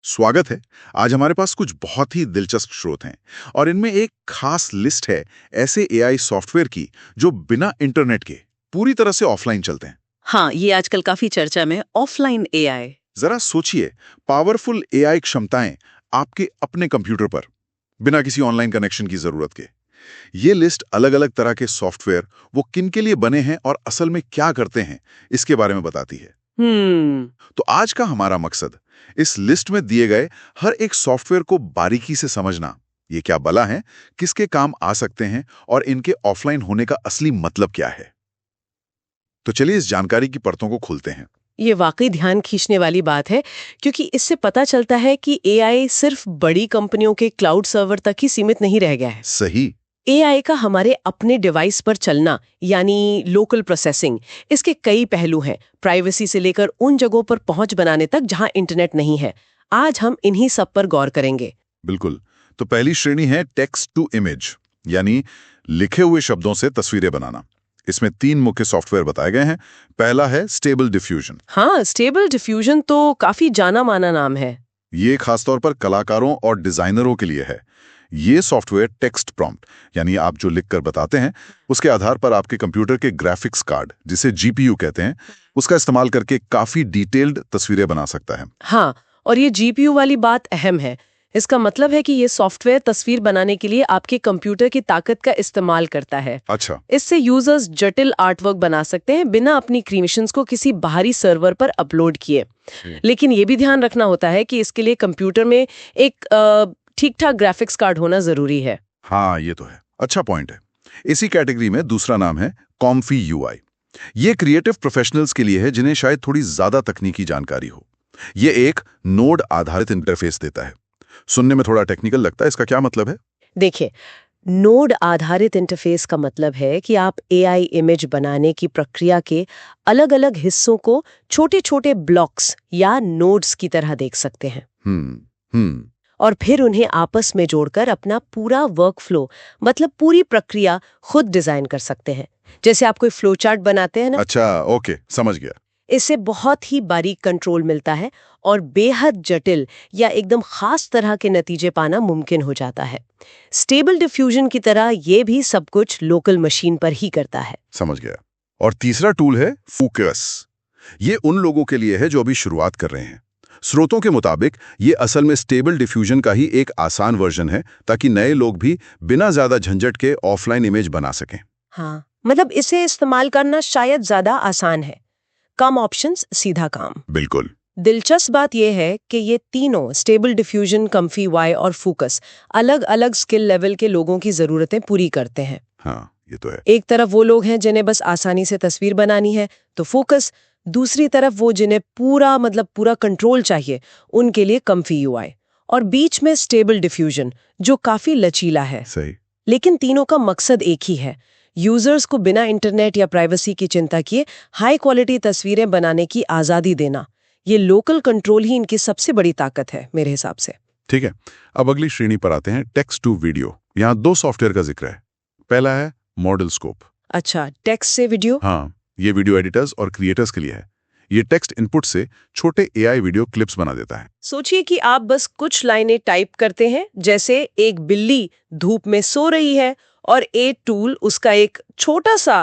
स्वागत है। आज हमारे पास कुछ बहुत ही दिलचस्प स्रोत हैं और इनमें एक खास लिस्ट है ऐसे एआई सॉफ्टवेयर की जो बिना इंटरनेट के पूरी तरह से ऑफलाइन चलते हैं। हाँ, ये आजकल काफी चर्चा में ऑफलाइन एआई। जरा सोचिए, पावरफुल एआई क्षमताएं आपके अपने कंप्यूटर पर बिना किसी ऑनलाइन कनेक्शन की जरूरत के। ये लिस्ट अलग-अलग तरह के सॉफ्टवेयर वो किन के लिए बने हैं और असल में क्या करते हैं इसके बारे में बताती है। हम्म। तो आज का हमारा मकसद इस लिस्ट में दिए गए हर एक सॉफ्टवेयर को बारीकी से समझना, ये क्या भला है, किसके काम आ सकते हैं और इनके ऑफलाइन होने का असली मतलब क्या है। तो चलिए इस जानकारी की परतों को खोलते हैं। ये वाकई ध्यान खींचने वाली बात है, क्योंकि इससे पता चलता है कि एआई सिर्फ बड़ी कंपनियों के क्लाउड सर्वर तक ही सीमित नहीं रह गया है। सही। एआई का हमारे अपने डिवाइस पर चलना, यानी लोकल प्रोसेसिंग, इसके कई पहलू हैं, प्राइवेसी से लेकर उन जगहों पर पहुंच बनाने तक जहां इंटरनेट नहीं है। आज हम इन्हीं सब पर गौर करेंगे। बिल्कुल। तो पहली श्रेणी है टेक्स्ट टू इमेज, यानी लिखे हुए शब्दों से तस्वीरें बनाना। इसमें 3 मुख्य सॉफ्टवेयर बताए गए हैं। पहला है स्टेबल डिफ्यूजन। हाँ, स्टेबल डिफ्यूजन तो काफी जाना माना नाम है। ये खासतौर पर कलाकारों और डिजाइनरों के लिए है। ये सॉफ्टवेयर टेक्स्ट प्रॉम्प्ट, यानी आप जो लिखकर बताते हैं उसके आधार पर आपके कंप्यूटर के ग्राफिक्स कार्ड, जिसे जीपीयू कहते हैं, उसका इस्तेमाल करके काफी डिटेल्ड तस्वीरें बना सकता है। हाँ, और ये जीपीयू वाली बात अहम है। इसका मतलब है कि ये सॉफ्टवेयर तस्वीर बनाने के लिए आपके कंप्यूटर की ताकत का इस्तेमाल करता है। अच्छा। इससे यूजर्स जटिल आर्टवर्क बना सकते हैं बिना अपनी क्रिएशंस को किसी बाहरी सर्वर पर अपलोड किए। लेकिन ये भी ध्यान रखना होता है कि इसके लिए कंप्यूटर में एक ठीक-ठाक ग्राफिक्स कार्ड होना जरूरी है। हाँ, ये तो है। अच्छा पॉइंट है। इसी कैटेगरी में दूसरा नाम है कॉम्फी यूआई। ये क्रिएटिव प्रोफेशनल्स के लिए है जिन्हें शायद थोड़ी ज्यादा तकनीकी जानकारी हो। ये एक नोड आधारित इंटरफेस देता है। सुनने में थोड़ा टेक्निकल लगता है, इसका क्या मतलब है? देखिए, नोड आधारित इंटरफेस का मतलब है कि आप एआई इमेज बनाने की प्रक्रिया के अलग-अलग हिस्सों को छोटे-छोटे ब्लॉक्स या नोड्स की तरह देख सकते हैं। हम्म। और फिर उन्हें आपस में जोड़कर अपना पूरा वर्कफ्लो, मतलब पूरी प्रक्रिया खुद डिजाइन कर सकते हैं। जैसे आप कोई फ्लो चार्ट बनाते हैं ना। अच्छा, ओके, समझ गया। इससे बहुत ही बारीक कंट्रोल मिलता है और बेहद जटिल या एकदम खास तरह के नतीजे पाना मुमकिन हो जाता है। स्टेबल डिफ्यूजन की तरह ये भी सब कुछ लोकल मशीन पर ही करता है। समझ गया। और तीसरा टूल है फोकस। ये उन लोगों के लिए है जो अभी शुरुआत कर रहे हैं। स्रोतों के मुताबिक ये असल में स्टेबल डिफ्यूजन का ही एक आसान वर्जन है, ताकि नए लोग भी बिना ज्यादा झंझट के ऑफलाइन इमेज बना सकें। हाँ, मतलब इसे इस्तेमाल करना शायद ज्यादा आसान है। कम ऑप्शंस, सीधा काम। बिल्कुल। दिलचस्प बात यह है कि ये तीनों, स्टेबल डिफ्यूजन, कम्फी वाई और फोकस, अलग-अलग स्किल लेवल के लोगों की जरूरतें पूरी करते हैं। हाँ, ये तो है। एक तरफ वो लोग हैं जिन्हें बस आसानी से तस्वीर बनानी है, तो फोकस। दूसरी तरफ वो जिन्हें पूरा कंट्रोल चाहिए, उनके लिए कम्फी यूआई। और बीच में स्टेबल डिफ्यूजन, जो काफी लचीला है। सही। लेकिन तीनों का मकसद एक ही है, यूजर्स को बिना इंटरनेट या प्राइवेसी की चिंता किए हाई क्वालिटी तस्वीरें बनाने की आजादी देना। ये लोकल कंट्रोल ही इनकी सबसे बड़ी ताकत है मेरे हिसाब से। ठीक है। अब अगली श्रेणी पर आते हैं, टेक्स्ट टू वीडियो। यहाँ 2 सॉफ्टवेयर का जिक्र है। पहला है मॉडल स्कोप। अच्छा, टेक्स्ट से वीडियो। हाँ, ये वीडियो एडिटर्स और क्रिएटर्स के लिए है। ये टेक्स्ट इनपुट से छोटे एआई वीडियो क्लिप्स बना देता है। सोचिए कि आप बस कुछ लाइनें टाइप करते हैं, जैसे एक बिल्ली धूप में सो रही है, और ए टूल उसका एक छोटा सा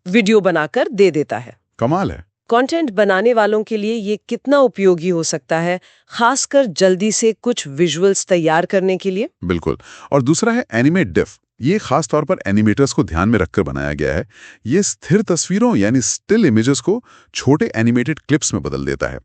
वीडियो बनाकर दे देता है। कमाल है। कंटेंट बनाने वालों के लिए ये कितना उपयोगी हो सकता है, खासकर जल्दी से कुछ विजुअल्स तैयार करने के लिए। बिल्कुल। और दूसरा है एनिमेट डिफ। ये खास तौर पर एनिमेटर्स को ध्यान में रखकर बनाया गया है। ये स्थिर तस्वीरों यानी स्टिल इमेजेस को छोटे एनिमेटेड क्लिप्स में बदल देता है,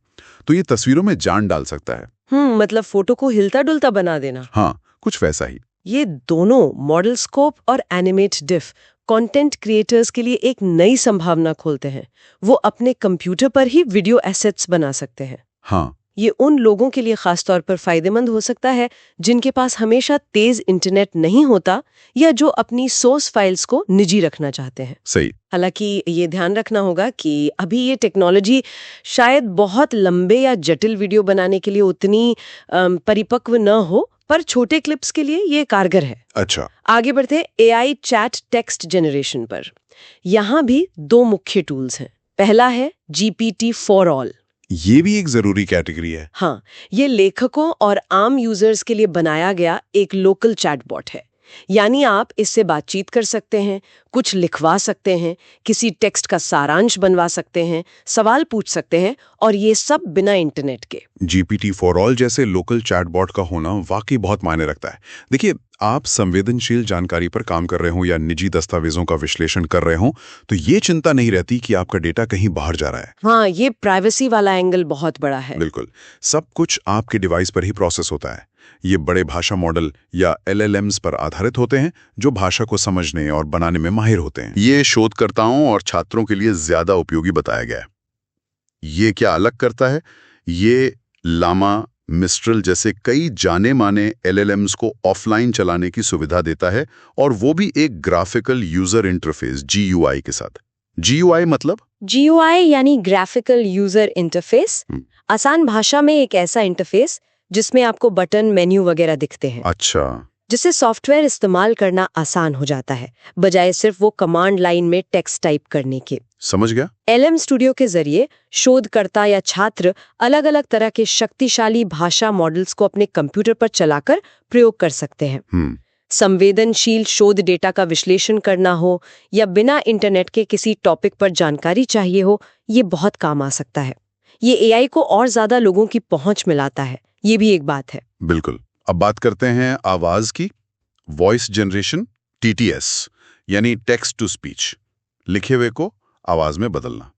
तो ये तस्वीरों में जान डाल सकता है। मतलब फोटो को हिलता डुलता बना देना। हाँ, कुछ वैसा ही। ये दोनों, मॉडल स्कोप और एनिमेट डिफ, कंटेंट क्रिएटर्स के लिए एक नई संभावना खोलते हैं। वो अपने कंप्यूटर पर ही वीडियो एसेट्स बना सकते हैं। हाँ, ये उन लोगों के लिए खासतौर पर फायदेमंद हो सकता है जिनके पास हमेशा तेज इंटरनेट नहीं होता, या जो अपनी सोर्स फाइल्स को निजी रखना चाहते हैं। सही। हालांकि ये ध्यान रखना होगा कि अभी ये टेक्नोलॉजी शायद बहुत लंबे या जटिल वीडियो बनाने के लिए उतनी परिपक्व न हो, पर छोटे क्लिप्स के लिए ये कारगर है। अच्छा। आगे बढ़ते एआई चैट टेक्स्ट जनरेशन पर। यहाँ भी 2 मुख्य टूल्स हैं। पहला है GPT फॉर ऑल। ये भी एक जरूरी कैटेगरी है। हाँ, ये लेखकों और आम यूजर्स के लिए बनाया गया एक लोकल चैटबॉट है। यानी आप इससे बातचीत कर सकते हैं, कुछ लिखवा सकते हैं, किसी टेक्स्ट का सारांश बनवा सकते हैं, सवाल पूछ सकते हैं, और ये सब बिना इंटरनेट के। GPT फॉर ऑल जैसे लोकल चैटबॉट का होना वाकई बहुत मायने रखता है। देखिए, आप संवेदनशील जानकारी पर काम कर रहे हो या निजी दस्तावेजों का विश्लेषण कर रहे हो, तो ये चिंता नहीं रहती कि आपका डेटा कहीं बाहर जा रहा है। हाँ, ये प्राइवेसी वाला एंगल बहुत बड़ा है। बिल्कुल, सब कुछ आपके डिवाइस पर ही प्रोसेस होता है। ये बड़े भाषा मॉडल या LLMs पर आधारित होते हैं, जो भाषा को समझने और बनाने में माहिर होते हैं। ये शोधकर्ताओं और छात्रों के लिए ज्यादा उपयोगी बताया गया है। ये क्या अलग करता है? ये लामा, मिस्ट्रल जैसे कई जाने माने LLMs को ऑफलाइन चलाने की सुविधा देता है, और वो भी एक ग्राफिकल यूजर इंटरफेस GUI के साथ। GUI मतलब GUI यानी ग्राफिकल यूजर इंटरफेस। आसान भाषा में एक ऐसा इंटरफेस जिसमें आपको बटन, मेन्यू वगैरह दिखते हैं। अच्छा, जिससे सॉफ्टवेयर इस्तेमाल करना आसान हो जाता है, बजाय सिर्फ वो कमांड लाइन में टेक्स्ट टाइप करने के। समझ गया। LM स्टूडियो के जरिए शोधकर्ता या छात्र अलग अलग तरह के शक्तिशाली भाषा मॉडल्स को अपने कंप्यूटर पर चलाकर प्रयोग कर सकते हैं। संवेदनशील शोध डेटा का विश्लेषण करना हो या बिना इंटरनेट के किसी टॉपिक पर जानकारी चाहिए हो, ये बहुत काम आ सकता है। ये AI को और ज्यादा लोगों की पहुंच मिलाता है, ये भी एक बात है। बिल्कुल। अब बात करते हैं आवाज की। वॉइस जनरेशन, TTS, यानी टेक्स्ट टू स्पीच, लिखे हुए को आवाज में बदलना।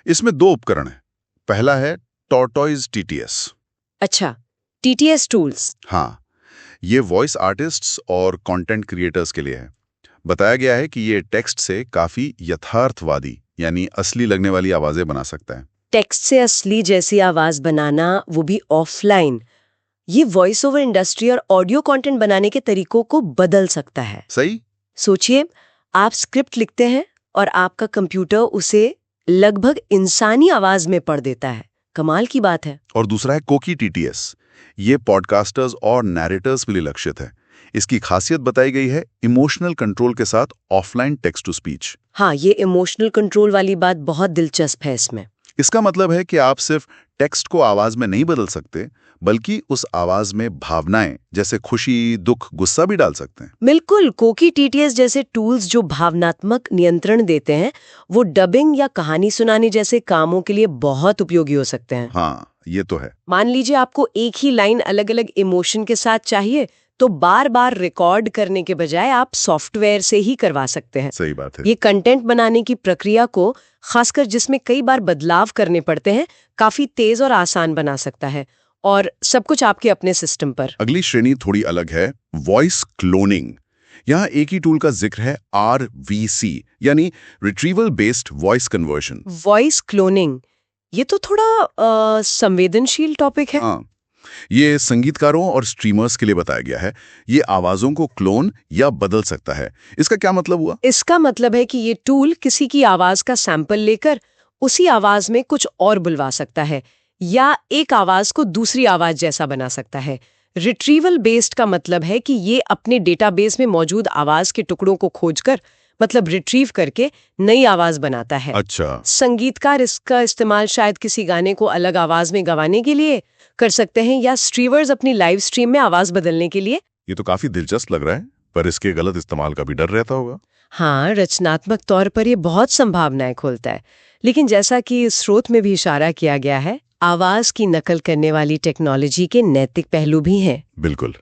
इसमें दो उपकरण हैं। पहला है टॉर्टोइज TTS। अच्छा, TTS टूल्स। हाँ, ये वॉइस आर्टिस्ट्स और कंटेंट क्रिएटर्स के लिए है। बताया गया है कि ये टेक्स्ट से काफी यथार्थवादी यानी असली लगने वाली आवाजें बना सकता है। टेक्स्ट से असली जैसी आवाज बनाना, वो भी ऑफलाइन, ये वॉइस ओवर इंडस्ट्री और ऑडियो कंटेंट बनाने के तरीकों को बदल सकता है। सही। सोचिए, आप स्क्रिप्ट लिखते हैं और आपका कंप्यूटर उसे लगभग इंसानी आवाज में पढ़ देता है। कमाल की बात है। और दूसरा है कोकी TTS। ये पॉडकास्टर्स और नैरेटर्स के लिए लक्षित है। इसकी खासियत बताई गई है इमोशनल कंट्रोल के साथ ऑफलाइन टेक्स्ट टू स्पीच। हाँ, ये इमोशनल कंट्रोल वाली बात बहुत दिलचस्प है इसमें। इसका मतलब है कि आप सिर्फ टेक्स्ट को आवाज में नहीं बदल सकते, बल्कि उस आवाज में भावनाएं जैसे खुशी, दुख, गुस्सा भी डाल सकते हैं। बिल्कुल, कोकी TTS जैसे टूल्स जो भावनात्मक नियंत्रण देते हैं, वो डबिंग या कहानी सुनाने जैसे कामों के लिए बहुत उपयोगी हो सकते हैं। हाँ, ये तो है। मान लीजिए आपको एक ही लाइन अलग अलग इमोशन के साथ चाहिए, तो बार बार रिकॉर्ड करने के बजाय आप सॉफ्टवेयर से ही करवा सकते हैं। सही बात है। ये कंटेंट बनाने की प्रक्रिया को, खासकर जिसमें कई बार बदलाव करने पड़ते हैं, काफी तेज और आसान बना सकता है, और सब कुछ आपके अपने सिस्टम पर। अगली श्रेणी थोड़ी अलग है, वॉइस क्लोनिंग। यहाँ एक ही टूल का जिक्र है, RVC, यानी retrieval based voice conversion. Voice cloning, ये तो थोड़ा संवेदनशील टॉपिक है। हाँ, ये संगीतकारों और स्ट्रीमर्स के लिए बताया गया है। ये आवाजों को क्लोन या बदल सकता है। इसका क्या मतलब हुआ? इसका मतलब है कि ये टूल किसी की आवाज का सैंपल लेकर उसी आवाज में कुछ और बुलवा सकता है, या एक आवाज को दूसरी आवाज जैसा बना सकता है। रिट्रीवल बेस्ड का मतलब है कि ये अपने डेटाबेस में मौजूद आवाज के टुकड़ों को खोजकर, मतलब रिट्रीव करके, नई आवाज बनाता है। अच्छा। संगीतकार इसका इस्तेमाल शायद किसी गाने को अलग आवाज में गवाने के लिए कर सकते हैं, या स्ट्रीमर्स अपनी लाइव स्ट्रीम में आवाज बदलने के लिए। ये तो काफी दिलचस्प लग रहा है, पर इसके गलत इस्तेमाल का भी डर रहता होगा। हाँ, रचनात्मक तौर पर ये बहुत संभावनाएं खोलता है, लेकिन जैसा कि इस स्रोत में भी इशारा किया गया है, आवाज की नकल करने वाली टेक्नोलॉजी के नैतिक पहलू भी हैं। बिल्कुल।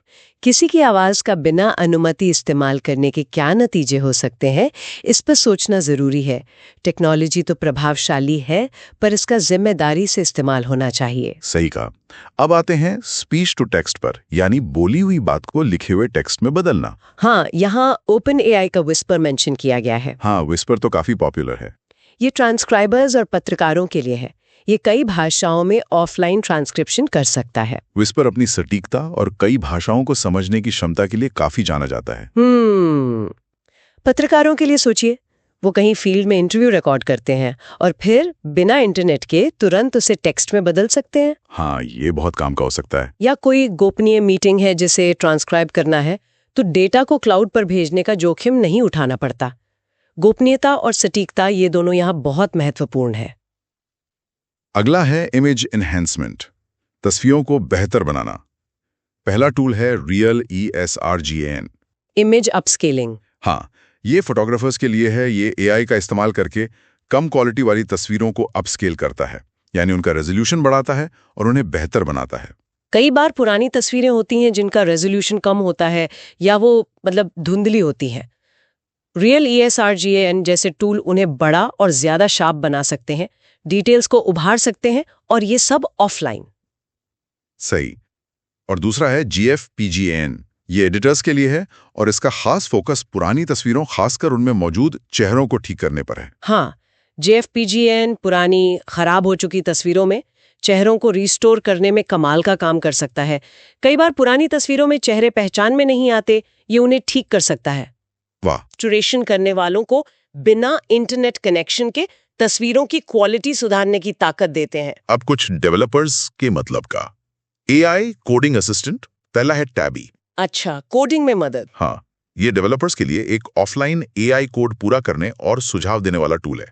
किसी की आवाज का बिना अनुमति इस्तेमाल करने के क्या नतीजे हो सकते हैं, इस पर सोचना जरूरी है। टेक्नोलॉजी तो प्रभावशाली है, पर इसका जिम्मेदारी से इस्तेमाल होना चाहिए। सही कहा। अब आते हैं स्पीच टू टेक्स्ट पर, यानी बोली हुई बात को लिखे हुए टेक्स्ट में बदलना। हाँ, यहाँ OpenAI का विस्पर मेंशन किया गया है। हाँ, विस्पर तो काफी पॉपुलर है। ये ट्रांसक्राइबर्स और पत्रकारों के लिए है। ये कई भाषाओं में ऑफलाइन ट्रांसक्रिप्शन कर सकता है। विस्पर अपनी सटीकता और कई भाषाओं को समझने की क्षमता के लिए काफी जाना जाता है। पत्रकारों के लिए सोचिए, वो कहीं फील्ड में इंटरव्यू रिकॉर्ड करते हैं और फिर बिना इंटरनेट के तुरंत उसे टेक्स्ट में बदल सकते हैं। हाँ, ये बहुत काम का हो सकता है। या कोई गोपनीय मीटिंग है जिसे ट्रांसक्राइब करना है, तो डेटा को क्लाउड पर भेजने का जोखिम नहीं उठाना पड़ता। गोपनीयता और सटीकता, ये दोनों यहाँ बहुत महत्वपूर्ण है। अगला है इमेज एनहेंसमेंट, तस्वीरों को बेहतर बनाना। पहला टूल है रियल ESRGAN। Image upscaling. हाँ, ये फोटोग्राफर्स के लिए है। ये AI का इस्तेमाल करके कम क्वालिटी वाली तस्वीरों को अपस्केल करता है, यानी उनका रेजोल्यूशन बढ़ाता है और उन्हें बेहतर बनाता है। कई बार पुरानी तस्वीरें होती हैं जिनका रेजोल्यूशन कम होता है या वो धुंधली होती हैं। रियल ESRGAN जैसे टूल उन्हें बड़ा और ज्यादा शार्प बना सकते हैं, डिटेल्स को उभार सकते हैं, और ये सब ऑफलाइन। सही। और दूसरा है GFPGAN। ये एडिटर्स के लिए है और इसका खास फोकस पुरानी तस्वीरों, खासकर उनमें मौजूद चेहरों को ठीक करने पर है। हाँ, JFPGAN पुरानी खराब हो चुकी तस्वीरों में चेहरों को रिस्टोर करने में कमाल का काम कर सकता है। कई बार पुरानी तस्वीरों में चेहरे पहचान में नहीं आते, ये उन्हें ठीक कर सकता है। वाह। ट्यूरेशन करने वालों को बिना इंटरनेट कनेक्शन के तस्वीरों की क्वालिटी सुधारने की ताकत देते हैं। अब कुछ डेवलपर्स के मतलब का AI कोडिंग असिस्टेंट। पहला है टैबी। अच्छा, कोडिंग में मदद। हाँ, ये डेवलपर्स के लिए एक ऑफलाइन AI कोड पूरा करने और सुझाव देने वाला टूल है,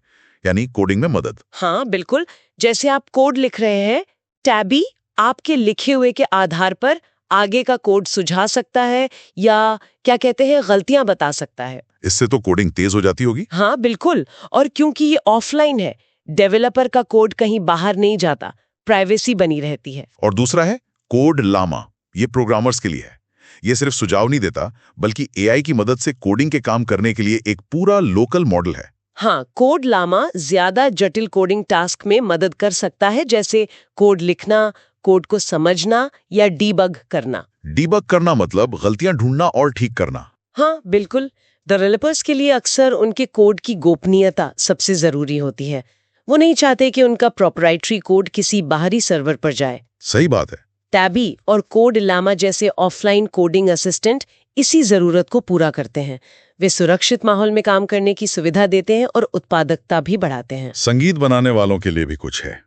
यानी कोडिंग में मदद। हाँ बिल्कुल, जैसे आप कोड लिख रहे हैं, टैबी आपके लिखे हुए के आधार पर आगे का कोड सुझा सकता है या क्या कहते हैं, गलतियां बता सकता है। इससे तो कोडिंग तेज हो जाती होगी। हाँ बिल्कुल, और क्योंकि ये ऑफलाइन है, डेवलपर का कोड कहीं बाहर नहीं जाता, प्राइवेसी बनी रहती है। और दूसरा है कोड लामा। ये प्रोग्रामर्स के लिए है। ये सिर्फ सुझाव नहीं देता, बल्कि AI की मदद से कोडिंग के काम करने के लिए एक पूरा लोकल मॉडल है। हाँ, कोड लामा ज्यादा जटिल कोडिंग टास्क में मदद कर सकता है, जैसे कोड लिखना, कोड को समझना या डीबग करना। डीबग करना मतलब गलतियां ढूंढना और ठीक करना। हाँ बिल्कुल, डेवलपर्स के लिए अक्सर उनके कोड की गोपनीयता सबसे जरूरी होती है। वो नहीं चाहते कि उनका प्रोप्राइटरी कोड किसी बाहरी सर्वर पर जाए। सही बात है। टैबी और कोड लामा जैसे ऑफलाइन कोडिंग असिस्टेंट इसी जरूरत को पूरा करते हैं। वे सुरक्षित माहौल में काम करने की सुविधा देते हैं और उत्पादकता भी बढ़ाते हैं। संगीत बनाने वालों के लिए भी कुछ है।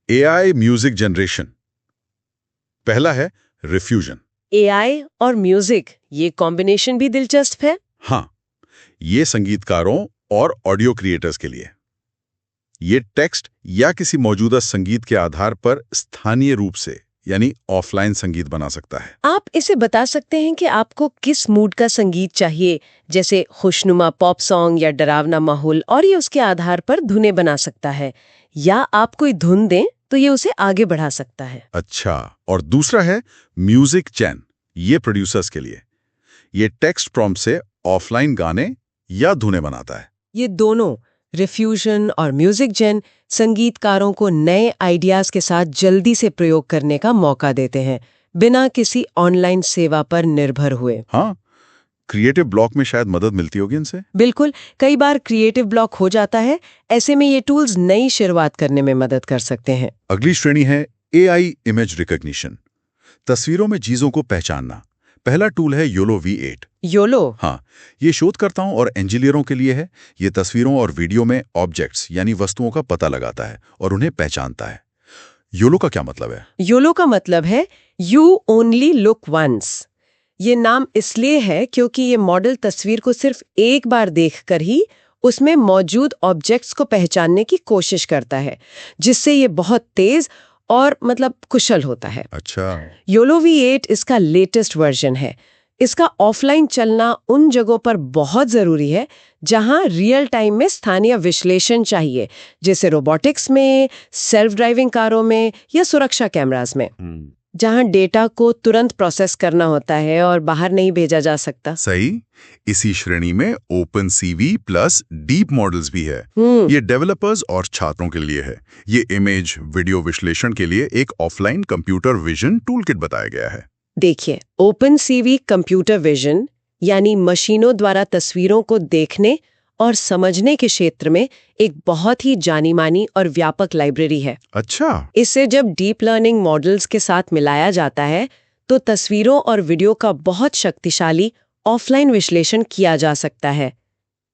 AI music generation. पहला है रिफ्यूजन। AI और म्यूजिक, ये कॉम्बिनेशन भी दिलचस्प है। हाँ, ये संगीतकारों और ऑडियो क्रिएटर्स के लिए। ये टेक्स्ट या किसी मौजूदा संगीत के आधार पर स्थानीय रूप से, यानी ऑफलाइन संगीत बना सकता है। आप इसे बता सकते हैं कि आपको किस मूड का संगीत चाहिए, जैसे खुशनुमा पॉप सॉन्ग या डरावना माहौल, और ये उसके आधार पर धुनें बना सकता है। या आप कोई धुन दें तो ये उसे आगे बढ़ा सकता है। अच्छा, और दूसरा है म्यूजिक चैन। ये प्रोड्यूसर्स के लिए। ये टेक्स्ट प्रॉम्प्ट से ऑफलाइन गाने या धुनें बनाता है। ये दोनों, रिफ्यूजन और म्यूजिक जेन, संगीतकारों को नए आइडियाज के साथ जल्दी से प्रयोग करने का मौका देते हैं, बिना किसी ऑनलाइन सेवा पर निर्भर हुए। हाँ, क्रिएटिव ब्लॉक में शायद मदद मिलती होगी इनसे। बिल्कुल, कई बार क्रिएटिव ब्लॉक हो जाता है, ऐसे में ये टूल्स नई शुरुआत करने में मदद कर सकते हैं। अगली श्रेणी है AI इमेज रिकॉग्निशन, तस्वीरों में चीजों को पहचानना। पहला टूल है YOLO V8। योलो? हाँ, ये शोधकर्ताओं और इंजीनियरों के लिए है। ये तस्वीरों और वीडियो में ऑब्जेक्ट्स यानी वस्तुओं का पता लगाता है और उन्हें पहचानता है। YOLO का क्या मतलब है? योलो का मतलब है यू ओनली लुक वंस। ये नाम इसलिए है क्योंकि ये मॉडल तस्वीर को सिर्फ एक बार देखकर ही उसमें मौजूद ऑब्जेक्ट्स को पहचानने की कोशिश करता है, जिससे ये बहुत तेज और कुशल होता है। अच्छा। योलो V8 इसका लेटेस्ट वर्जन है। इसका ऑफलाइन चलना उन जगहों पर बहुत जरूरी है जहां रियल टाइम में स्थानीय विश्लेषण चाहिए, जैसे रोबोटिक्स में, सेल्फ ड्राइविंग कारों में या सुरक्षा कैमरास में, जहां डेटा को तुरंत प्रोसेस करना होता है और बाहर नहीं भेजा जा सकता। सही। इसी श्रेणी में OpenCV प्लस डीप मॉडल्स भी है। ये डेवलपर्स और छात्रों के लिए है। ये इमेज वीडियो विश्लेषण के लिए एक ऑफलाइन कंप्यूटर विजन टूलकिट बताया गया है। देखिए, OpenCV कंप्यूटर विजन यानी मशीनों द्वारा तस्वीरों को देखने और समझने के क्षेत्र में एक बहुत ही जानी मानी और व्यापक लाइब्रेरी है। अच्छा। इसे जब डीप लर्निंग मॉडल्स के साथ मिलाया जाता है तो तस्वीरों और वीडियो का बहुत शक्तिशाली ऑफलाइन विश्लेषण किया जा सकता है।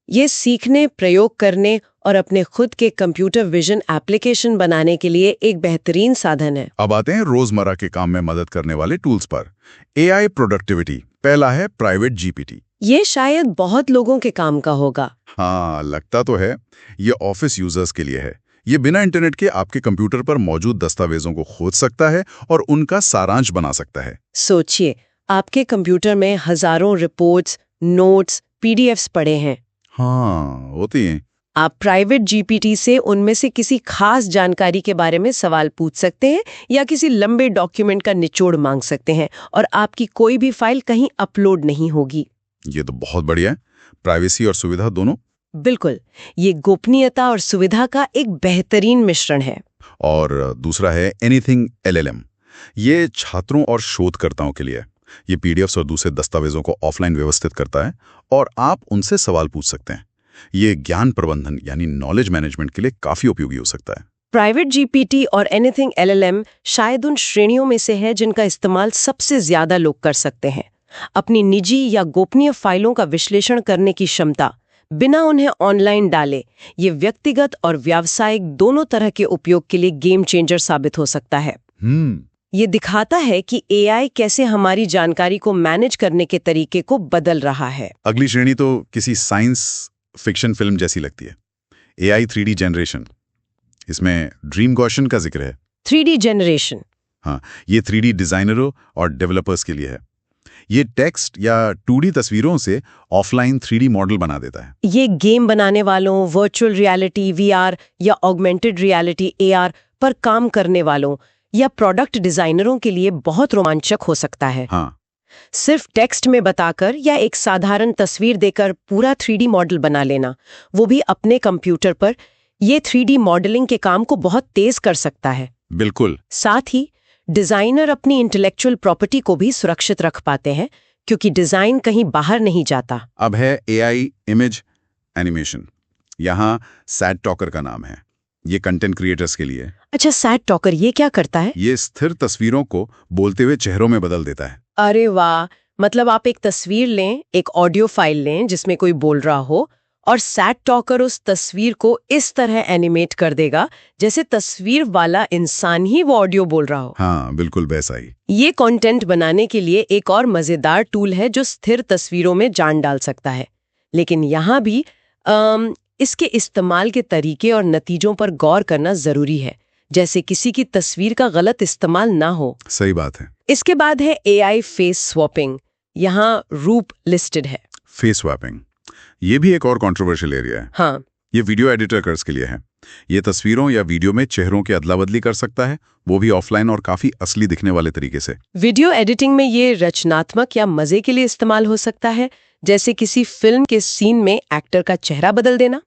ये सीखने, प्रयोग करने और अपने खुद के कंप्यूटर विजन एप्लीकेशन बनाने के लिए एक बेहतरीन साधन है। अब आते हैं रोजमर्रा के काम में मदद करने वाले टूल्स पर। AI productivity. पहला है प्राइवेट GPT। ये शायद बहुत लोगों के काम का होगा। हाँ, लगता तो है। ये ऑफिस यूजर्स के लिए है। ये बिना इंटरनेट के आपके कंप्यूटर पर मौजूद दस्तावेजों को खोज सकता है और उनका सारांश बना सकता है। सोचिए, आपके कंप्यूटर में हजारों रिपोर्ट्स, नोट्स, पीडीएफ्स पड़े हैं। हाँ, होती हैं। आप प्राइवेट जीपीटी से उनमें से किसी खास जानकारी के बारे में सवाल पूछ सकते हैं या किसी लंबे डॉक्यूमेंट का निचोड़ मांग सकते हैं और आपकी कोई भी फाइल कहीं अपलोड नहीं होगी। ये तो बहुत बढ़िया है। प्राइवेसी और सुविधा दोनों। बिल्कुल, ये गोपनीयता और सुविधा का एक बेहतरीन मिश्रण है। और दूसरा है एनीथिंग एलएलएम। ये छात्रों और शोधकर्ताओं के लिए है। ये पीडीएफ्स और दूसरे दस्तावेजों को ऑफलाइन व्यवस्थित करता है और आप उनसे सवाल पूछ सकते हैं। ये ज्ञान प्रबंधन यानी नॉलेज मैनेजमेंट के लिए काफी उपयोगी हो सकता है। प्राइवेट जीपीटी और एनीथिंग एलएलएम शायद उन श्रेणियों में से है जिनका इस्तेमाल सबसे ज्यादा लोग कर सकते हैं। अपनी निजी या गोपनीय फाइलों का विश्लेषण करने की क्षमता, बिना उन्हें ऑनलाइन डाले, ये व्यक्तिगत और व्यावसायिक दोनों तरह के उपयोग के लिए गेम चेंजर साबित हो सकता है। ये दिखाता है कि एआई कैसे हमारी जानकारी को मैनेज करने के तरीके को बदल रहा है। अगली श्रेणी तो किसी साइंस फिक्शन फिल्म जैसी लगती है। AI 3D generation. इसमें ड्रीम गॉशन का जिक्र है। 3D generation. हाँ, ये 3D डिजाइनरों और डेवलपर्स के लिए है। ये टेक्स्ट या 2D तस्वीरों से ऑफलाइन 3D मॉडल बना देता है। ये गेम बनाने वालों, वर्चुअल रियलिटी वीआर या ऑगमेंटेड रियलिटी एआर पर काम करने वालों या प्रोडक्ट डिजाइनरों के लिए बहुत रोमांचक हो सकता है। हाँ, सिर्फ टेक्स्ट में बताकर या एक साधारण तस्वीर देकर पूरा 3D मॉडल बना लेना, वो भी अपने कंप्यूटर पर, ये 3D मॉडलिंग के काम को बहुत तेज कर सकता है। बिल्कुल। साथ ही डिजाइनर अपनी इंटेलेक्चुअल प्रॉपर्टी को भी सुरक्षित रख पाते हैं क्योंकि डिजाइन कहीं बाहर नहीं जाता। अब है एआई इमेज एनिमेशन। यहाँ सैड टॉकर का नाम है। ये कंटेंट क्रिएटर्स के लिए। अच्छा, सैड टॉकर ये क्या करता है? ये स्थिर तस्वीरों को बोलते हुए चेहरों में बदल देता है। अरे वाह, मतलब आप एक तस्वीर लें, एक ऑडियो फाइल लें जिसमें कोई बोल रहा हो, और सैड टॉकर उस तस्वीर को इस तरह एनिमेट कर देगा जैसे तस्वीर वाला इंसान ही वो ऑडियो बोल रहा हो। हाँ, बिल्कुल वैसा ही। ये कंटेंट बनाने के लिए एक और मजेदार टूल है जो स्थिर तस्वीरों में जान डाल सकता है। लेकिन यहाँ भी इसके इस्तेमाल के तरीके और नतीजों पर गौर करना जरूरी है, जैसे किसी की तस्वीर का गलत इस्तेमाल ना हो। सही बात है। इसके बाद है एआई फेस स्वैपिंग। यहाँ रूप लिस्टेड है। फेस स्वैपिंग ये भी एक और कंट्रोवर्शियल एरिया है। हाँ, ये वीडियो एडिटर्स के लिए है। ये तस्वीरों या वीडियो में चेहरों की अदला बदली कर सकता है, वो भी ऑफलाइन और काफी असली दिखने वाले तरीके से। वीडियो एडिटिंग में ये रचनात्मक या मजे के लिए इस्तेमाल हो सकता है, जैसे किसी फिल्म के सीन में एक्टर का चेहरा बदल देना।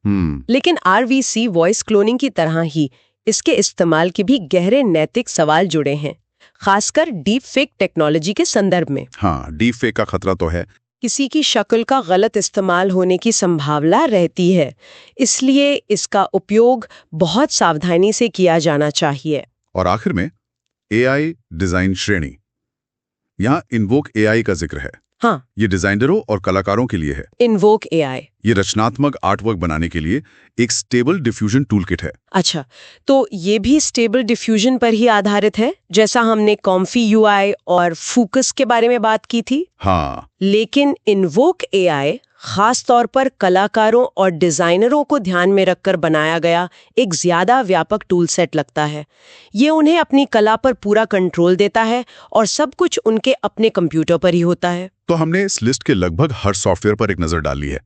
लेकिन आरवीसी वॉइस क्लोनिंग की तरह ही इसके इस्तेमाल के भी गहरे नैतिक सवाल जुड़े हैं, खासकर डीप फेक टेक्नोलॉजी के संदर्भ में। हाँ, डीप फेक का खतरा तो है। किसी की शक्ल का गलत इस्तेमाल होने की संभावना रहती है, इसलिए इसका उपयोग बहुत सावधानी से किया जाना चाहिए। और आखिर में एआई डिजाइन श्रेणी। यहाँ इन्वोक एआई का जिक्र है। हाँ, ये डिजाइनरों और कलाकारों के लिए है। इन्वोक एआई ये रचनात्मक आर्टवर्क बनाने के लिए एक स्टेबल डिफ्यूजन टूलकिट है। अच्छा, तो ये भी स्टेबल डिफ्यूजन पर ही आधारित है, जैसा हमने कॉम्फी यूआई और फोकस के बारे में बात की थी। हाँ, लेकिन इन्वोक एआई खास तौर पर कलाकारों और डिजाइनरों को ध्यान में रखकर बनाया गया एक ज्यादा व्यापक टूल सेट लगता है। ये उन्हें अपनी कला पर पूरा कंट्रोल देता है और सब कुछ उनके अपने कंप्यूटर पर ही होता है। तो हमने इस लिस्ट के लगभग हर सॉफ्टवेयर पर एक नजर डाली है।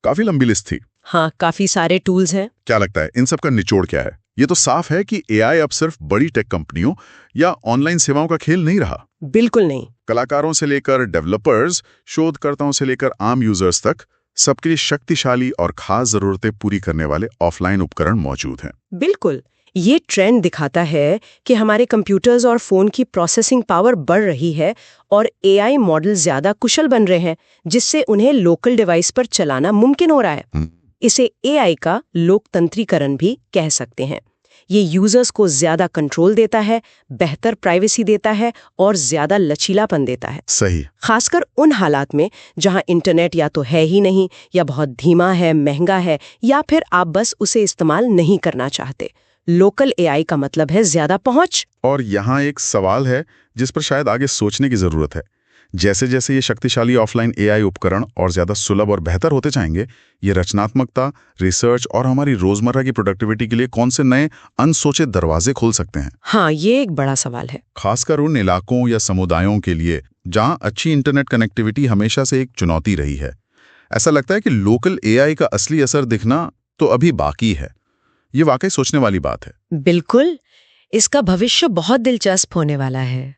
काफी लंबी लिस्ट थी। हाँ, काफी सारे टूल्स हैं। क्या लगता है इन सब का निचोड़ क्या है? ये तो साफ है कि एआई अब सिर्फ बड़ी टेक कंपनियों या ऑनलाइन सेवाओं का खेल नहीं रहा। बिल्कुल नहीं। कलाकारों से लेकर डेवलपर्स, शोधकर्ताओं से लेकर आम यूजर्स तक सबके लिए शक्तिशाली और खास जरूरतें पूरी करने वाले ऑफलाइन उपकरण मौजूद हैं। बिल्कुल, ये ट्रेंड दिखाता है कि हमारे कंप्यूटर्स और फोन की प्रोसेसिंग पावर बढ़ रही है और एआई मॉडल ज्यादा कुशल बन रहे हैं, जिससे उन्हें लोकल डिवाइस पर चलाना मुमकिन हो रहा है। इसे एआई का लोकतंत्रीकरण भी कह सकते हैं। ये यूजर्स को ज्यादा कंट्रोल देता है, बेहतर प्राइवेसी देता है और ज्यादा लचीलापन देता है। सही। खासकर उन हालात में जहां इंटरनेट या तो है ही नहीं, या बहुत धीमा है, महंगा है, या फिर आप बस उसे इस्तेमाल नहीं करना चाहते। लोकल एआई का मतलब है ज्यादा पहुंच। और यहाँ एक सवाल है जिस पर शायद आगे सोचने की जरूरत है। जैसे जैसे ये शक्तिशाली ऑफलाइन एआई उपकरण और ज्यादा सुलभ और बेहतर होते जाएंगे, ये रचनात्मकता, रिसर्च और हमारी रोजमर्रा की प्रोडक्टिविटी के लिए कौन से नए अनसोचे दरवाजे खोल सकते हैं। हाँ, ये एक बड़ा सवाल है। खासकर उन इलाकों या समुदायों के लिए जहां अच्छी इंटरनेट कनेक्टिविटी हमेशा से एक चुनौती रही है। ऐसा लगता है कि लोकल एआई का असली असर दिखना तो अभी बाकी है। ये वाकई सोचने वाली बात है। बिल्कुल, इसका भविष्य बहुत दिलचस्प होने वाला है।